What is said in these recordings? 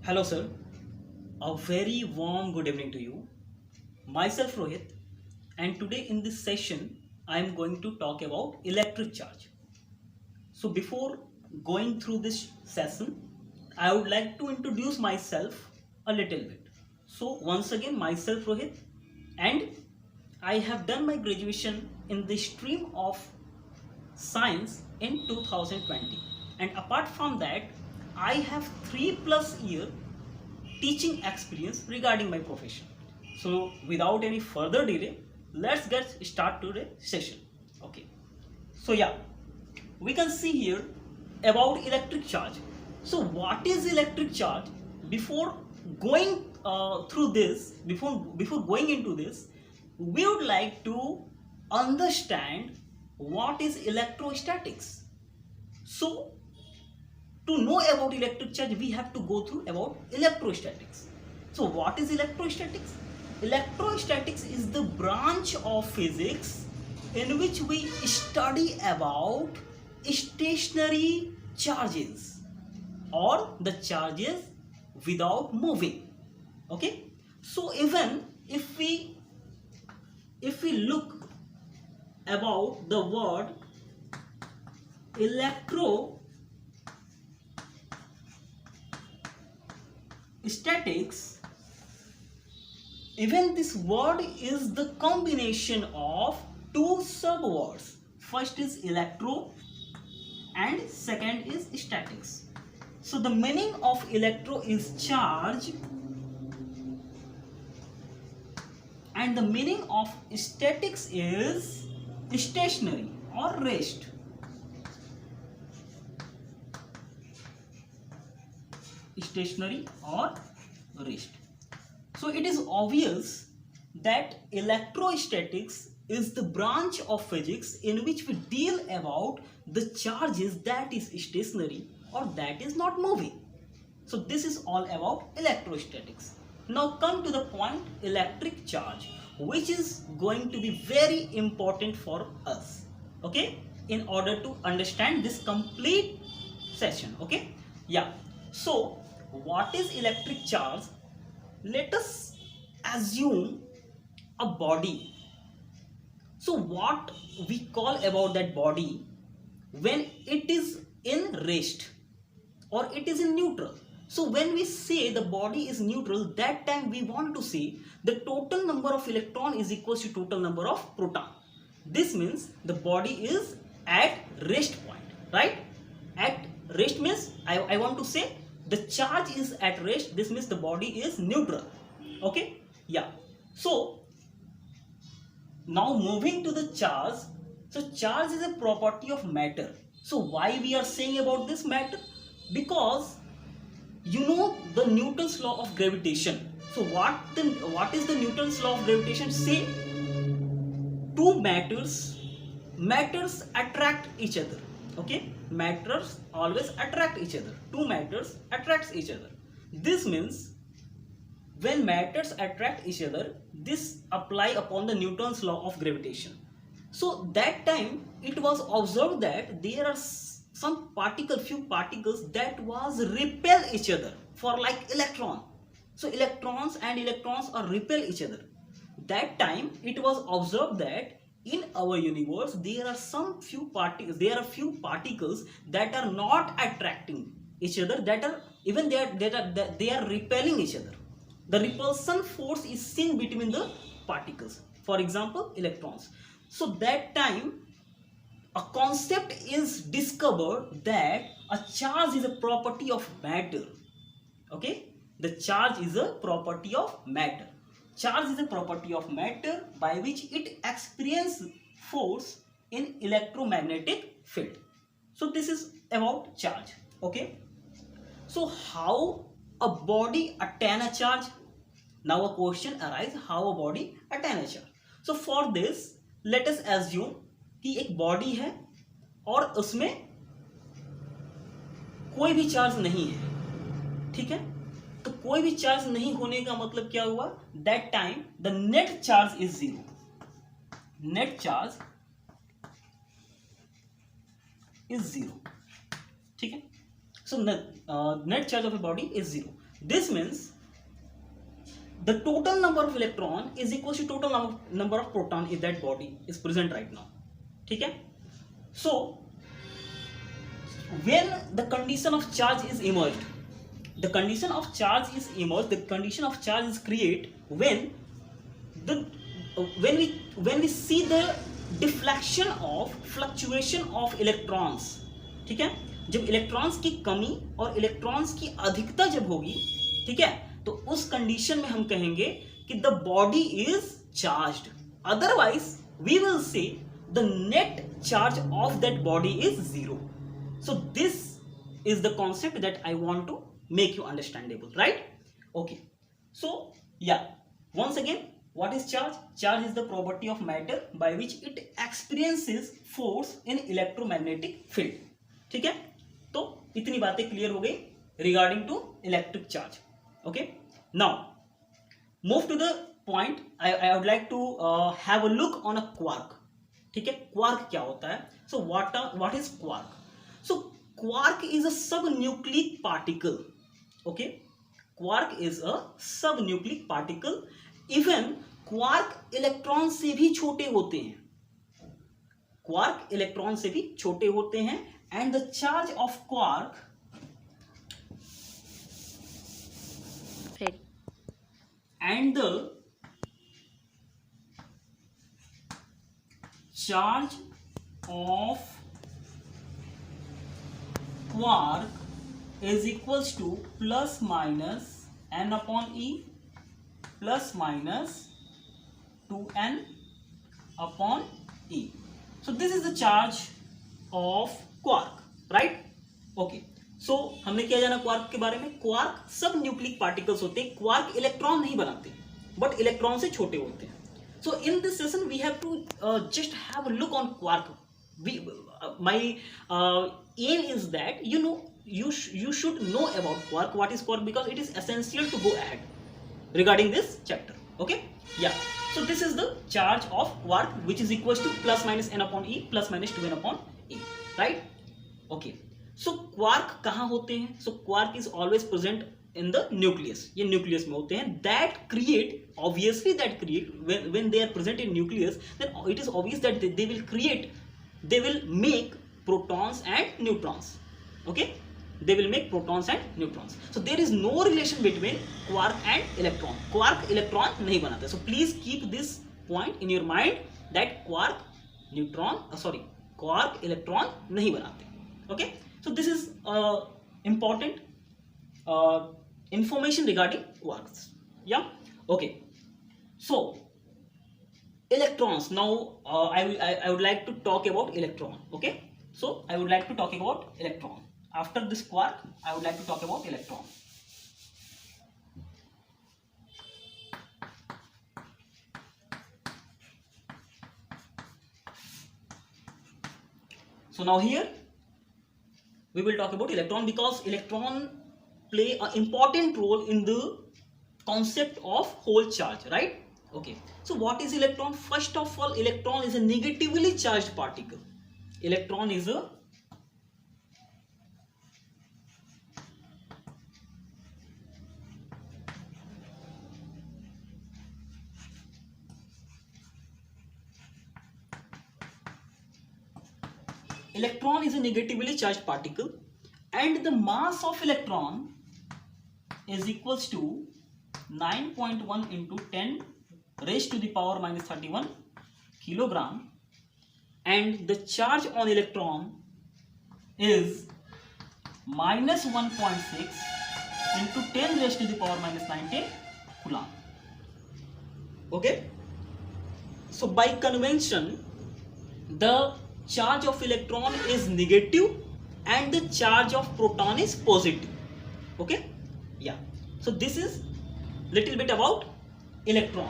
Hello, sir. A very warm good evening to you. Myself Rohit, and today in this session, I am going to talk about electric charge. So, before going through this session, I would like to introduce myself a little bit. So, once again, myself Rohit, and I have done my graduation in the stream of science in 2020, and apart from that, I have 3+ year teaching experience regarding my profession. So without any further delay, let's get start today's session. Okay. So yeah, we can see here about electric charge. So what is electric charge? Before going through this, before going into this, we would like to understand what is electrostatics. So to know about electric charge, we have to go through about electrostatics. So what is electrostatics? Electrostatics is the branch of physics in which we study about stationary charges or the charges without moving. Okay, so even if we look about the word electrostatics, even this word is the combination of two subwords. First is electro and second is statics. So the meaning of electro is charge and the meaning of statics is stationary or rest. Stationary or rest. So it is obvious that electrostatics is the branch of physics in which we deal about the charges that is stationary or that is not moving. So this is all about electrostatics. Now come to the point electric charge, which is going to be very important for us, okay, in order to understand this complete session. Okay, yeah. So what is electric charge? Let us assume a body. So what we call about that body when it is in rest or it is in neutral. So when we say the body is neutral, that time we want to say the total number of electron is equals to total number of proton. This means the body is at rest point, right? At rest means I want to say the charge is at rest. This means the body is neutral. Okay, yeah. So now moving to the charge. So charge is a property of matter. So why we are saying about this matter? Because you know the Newton's law of gravitation. So what is the Newton's law of gravitation? Say two matters attract each other. Okay, matters always attract each other. Two matters attracts each other. This means when matters attract each other, this apply upon the Newton's law of gravitation. So that time it was observed that there are few particles that was repel each other for like electron. So electrons and electrons are repel each other. That time it was observed that in our universe there are few particles that are not attracting each other, that are even they are repelling each other. The repulsion force is seen between the particles, for example electrons. So that time a concept is discovered that a charge is a property of matter. Okay, the charge is a property of matter. Charge is a property of matter by which it experiences force in electromagnetic field. So this is about charge. Okay, so how a body attain a charge? Now a question arises, how a body attain a charge? So for this let us assume कि एक body है और उसमें कोई भी charge नहीं है, ठीक है। तो कोई भी चार्ज नहीं होने का मतलब क्या हुआ? That time the net charge is zero. Net charge is zero, ठीक है। So net charge of a body is 0. This means the total number of electron is equal to total number of proton in that body is present right now. ठीक है? So when the condition of charge is emerged, the condition of charge is created when we see the deflection of fluctuation of electrons. ठीक है, जब electrons की कमी और electrons की अधिकता जब होगी, ठीक है, तो उस कंडीशन में हम कहेंगे कि the body is charged. Otherwise we will say the net charge of that body is 0. So this is the concept that I want to make you understandable, right? Okay. So yeah, once again, what is charge? Charge is the property of matter by which it experiences force in electromagnetic field. ठीक है, तो इतनी बातें clear हो गई regarding to electric charge. Okay. Now move to the point. I would like to have a look on a quark. ठीक है, quark क्या होता है? So what is quark? So quark is a subnucleic particle. Okay, quark is a subnucleic particle. Even quark electron से भी छोटे होते हैं. quark इलेक्ट्रॉन से भी छोटे होते हैं. And the charge of quark and the charge of quark is equals to plus minus n upon E plus minus 2n upon E. So this is the charge of quark, right? Okay. So हमने क्या जाना quark के बारे में? quark सब nucleic particles होते हैं. quark electron नहीं बनाते, बट इलेक्ट्रॉन से छोटे होते हैं. So in this session we have to just have a look on quark. My aim is that you should know about quark. What is quark? Because it is essential to go ahead regarding this chapter. Okay, yeah. So this is the charge of quark, which is equals to plus minus n upon E plus minus 2n upon E, right? Okay. So quark कहाँ होते हैं? So quark is always present in the nucleus. ये nucleus में होते हैं. That create when they are present in nucleus, then it is obvious that they will make protons and neutrons. Okay, they will make protons and neutrons. So there is no relation between quark and electron. Quark electron नहीं बनाते. So please keep this point in your mind that quark electron नहीं बनाते. Okay, so this is important information regarding quarks. Yeah. Okay. So electrons. Now I would like to talk about electron. Okay. So I would like to talk about electron. After this quark, I would like to talk about electron. So now here we will talk about electron, because electron play an important role in the concept of whole charge, right? Okay. So what is electron? First of all, electron is a negatively charged particle. Electron is a negatively charged particle, and the mass of electron is equals to 9.1 into 10 raised to the power minus 31 kilogram, and the charge on electron is minus 1.6 into 10 raised to the power minus 19 coulomb. Okay, so by convention the charge of electron is negative and the charge of proton is positive. Okay, yeah. So this is little bit about electron.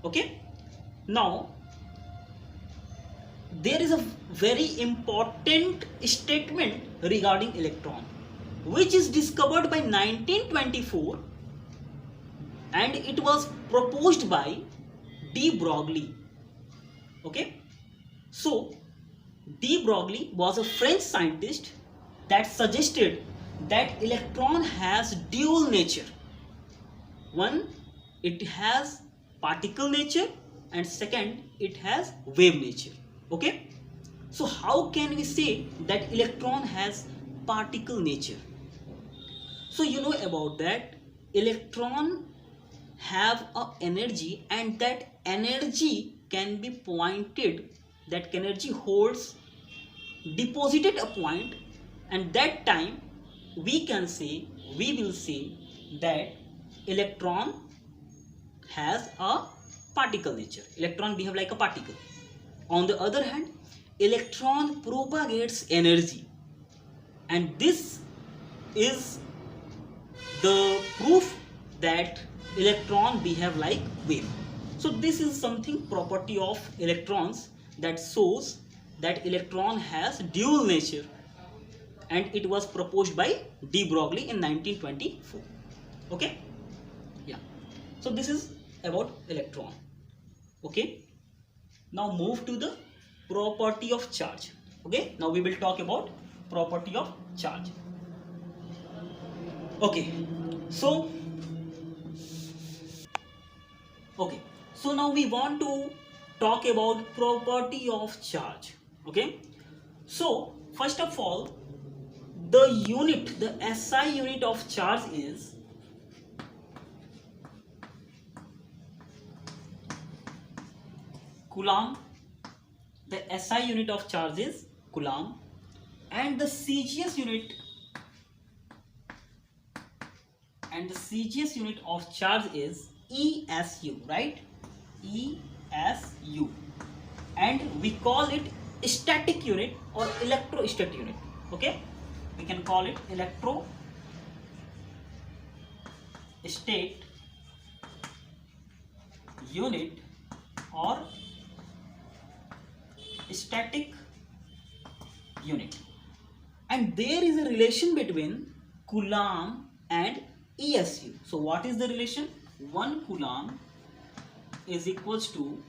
Okay, now there is a very important statement regarding electron, which is discovered by 1924, and it was proposed by de Broglie. Okay, so de Broglie was a French scientist that suggested that electron has dual nature. One, it has particle nature, and second, it has wave nature. Okay, so how can we say that electron has particle nature? So you know about that electron have a energy, and that energy can be pointed, that energy holds deposited a point, and that time we will say that electron has a particle nature. Electron behave like a particle. On the other hand, electron propagates energy, and this is the proof that electron behave like wave. So this is something property of electrons that shows that electron has dual nature, and it was proposed by de Broglie in 1924. Okay, yeah. So this is about electron. Okay, now move to the property of charge. Okay, now we will talk about property of charge. Okay, so now we want to talk about property of charge. Okay, so first of all, the unit, the SI unit of charge is Coulomb. The SI unit of charge is Coulomb, and the CGS unit of charge is ESU, right? ESU, and we call it static unit or electrostat unit. Okay, we can call it electrostat unit or static unit. And there is a relation between Coulomb and ESU. So what is the relation? 1 Coulomb is equals to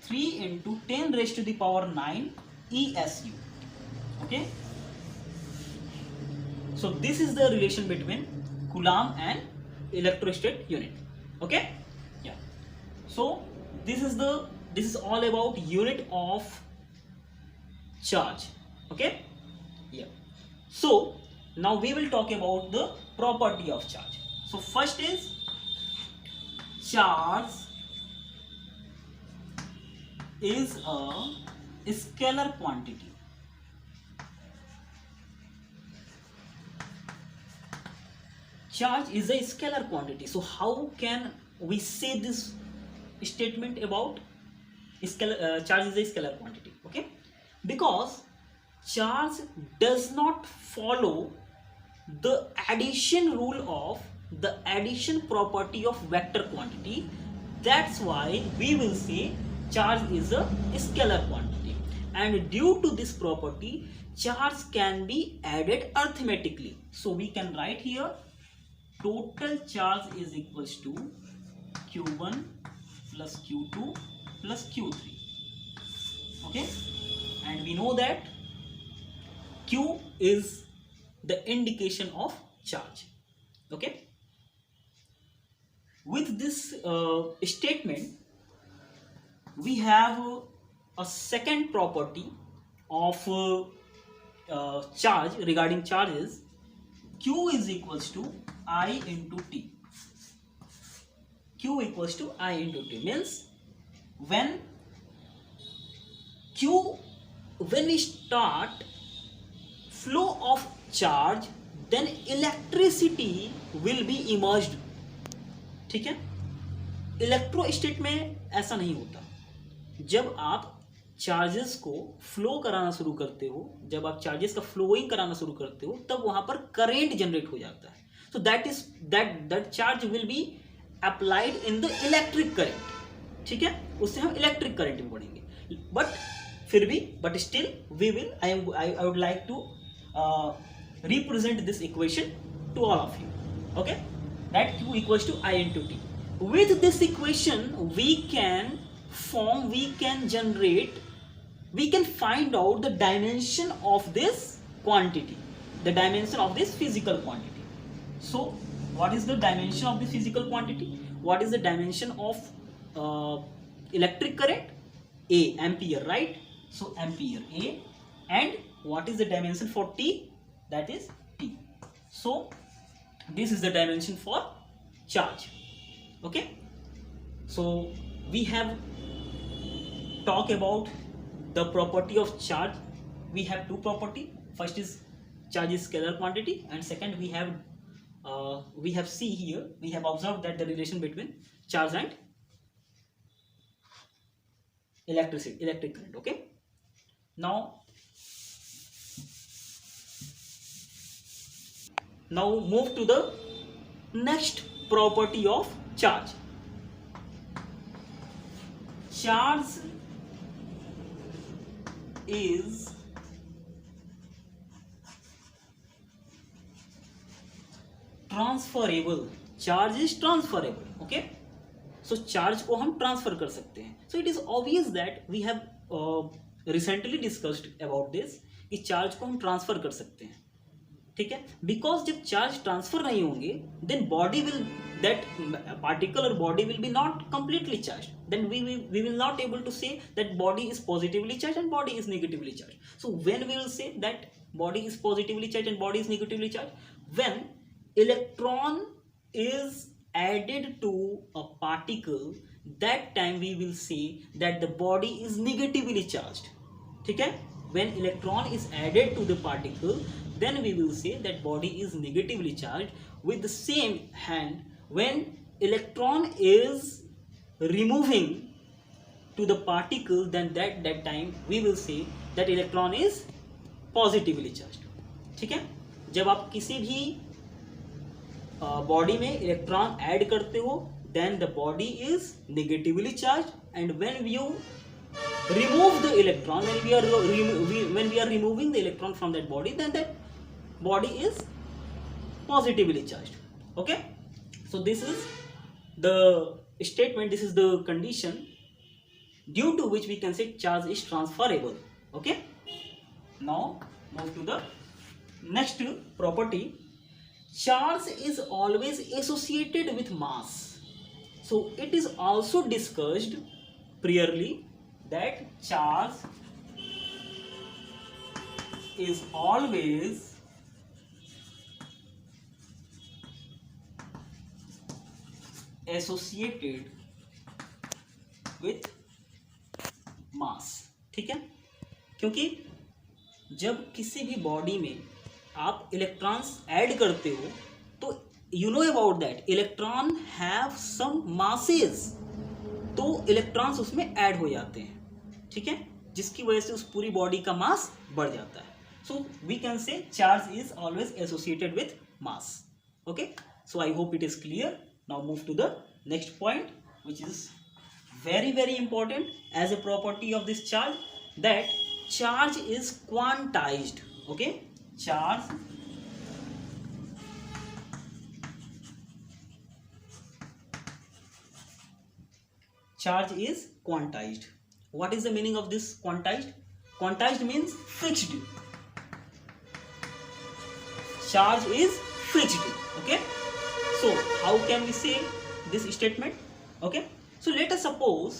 3 into 10 raised to the power 9 ESU. Okay, so this is the relation between Coulomb and electrostat unit. Okay, yeah. So this is all about unit of charge. Okay, yeah. So now we will talk about the property of charge. So first is charge is a scalar quantity. Charge is a scalar quantity. So how can we say this statement about charge is a scalar quantity? Okay, because charge does not follow the addition rule of the addition property of vector quantity. That's why we will say charge is a scalar quantity, and due to this property, charge can be added arithmetically. So we can write here total charge is equals to Q1 plus Q2 plus Q3. Okay, and we know that Q is the indication of charge. Okay, with this statement, we have a second property of charge regarding charges. Q is equals to I into T. Q equals to I into T means when we start flow of charge, then electricity will be emerged. ठीक है, इलेक्ट्रोस्टेट में ऐसा नहीं होता. जब आप charges को flow कराना शुरू करते हो, जब आप चार्जेस का फ्लोइंग कराना शुरू करते हो, तब वहां पर करेंट जनरेट हो जाता है. So that charge will be applied in the electric current. ठीक है, उससे हम इलेक्ट्रिक करंट में बढ़ेंगे. But still we will I would like to represent this equation to all of you. Okay, that Q equals to I into T. With this equation we can find out the dimension of this quantity. the dimension of this physical quantity. So what is the dimension of this physical quantity? What is the dimension of electric current? A, ampere, right? So ampere, A. And what is the dimension for T? That is T. So this is the dimension for charge. Okay, so we have talked about the property of charge. We have two property. First is charge is scalar quantity, and second we have see here, we have observed that the relation between charge and electric current. Okay, now move to the next property of charge. Charge is transferable. Charge is transferable. Okay, so charge को हम transfer कर सकते हैं. So it is obvious that we have recently discussed about this कि charge को हम transfer कर सकते हैं. ठीक है, बिकॉज जब चार्ज ट्रांसफर नहीं होंगे then body will, that particular body will be not completely charged. Then we will not able to say that body is positively charged and body is negatively charged. So when we will say that body is positively charged and body is negatively charged? When electron is added to a particle, that time we will say that the body is negatively charged. ठीक है, when electron is added to the particle, then we will say that body is negatively charged. With the same hand, when electron is removing to the particle, then that time we will say that electron is positively charged. ठीक है, जब आप किसी भी body में electron add करते हो then the body is negatively charged, and when you remove the electron, when we are removing the electron from that body, then that body is positively charged. Okay, so this is the statement, this is the condition due to which we can say charge is transferable. Okay, now move to the next property. Charge is always associated with mass. So it is also discussed priorly that charge is always associated with mass. ठीक है, क्योंकि जब किसी भी body में आप electrons add करते हो तो you know about that electron have some masses, तो इलेक्ट्रॉन्स उसमें ऐड हो जाते हैं. ठीक है, जिसकी वजह से उस पूरी बॉडी का मास बढ़ जाता है. So we can say charge is always associated with mass. Okay, so I hope it is clear. Now move to the next point, which is very important as a property of this charge, that charge is quantized. Okay, charge is quantized. What is the meaning of this quantized? Quantized means fixed. Charge is fixed. Okay, so how can we say this statement? Okay, so let us suppose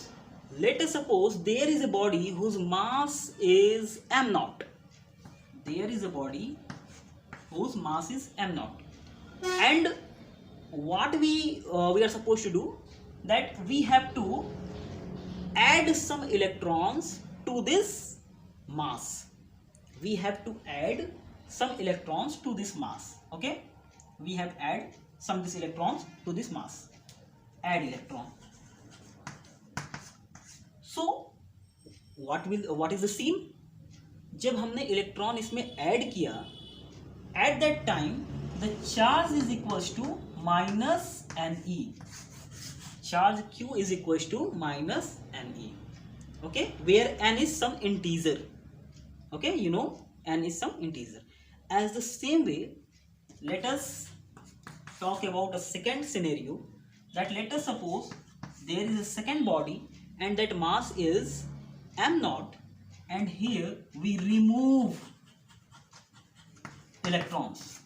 there is a body whose mass is m naught. There is a body whose mass is m naught, and what we are supposed to do, that we have to add some electrons to this mass. We have to add some electrons to this mass. Okay, we have add some these electrons to this mass. Add electron. So what is the scene? जब हमने electron इसमें add किया, at that time the charge is equals to minus Ne. Charge Q is equals to minus Ne. Okay, where n is some integer. Okay, you know n is some integer. As the same way, let us talk about a second scenario, that let us suppose there is a second body and that mass is m naught, and here we remove electrons.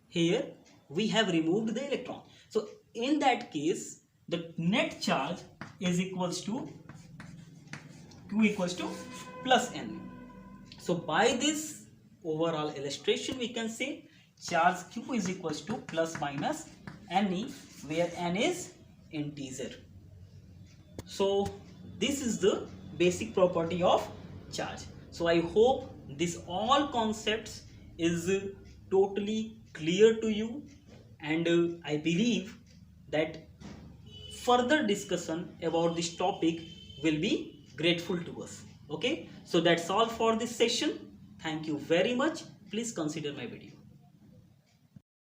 Here we have removed the electron. So in that case, the net charge is equals to Q equals to plus N. So by this overall illustration, we can say charge Q is equals to plus minus Ne, where N is integer. So this is the basic property of charge. So I hope this all concepts is totally clear to you, and I believe that further discussion about this topic will be grateful to us. Okay, so that's all for this session. Thank you very much. Please consider my video.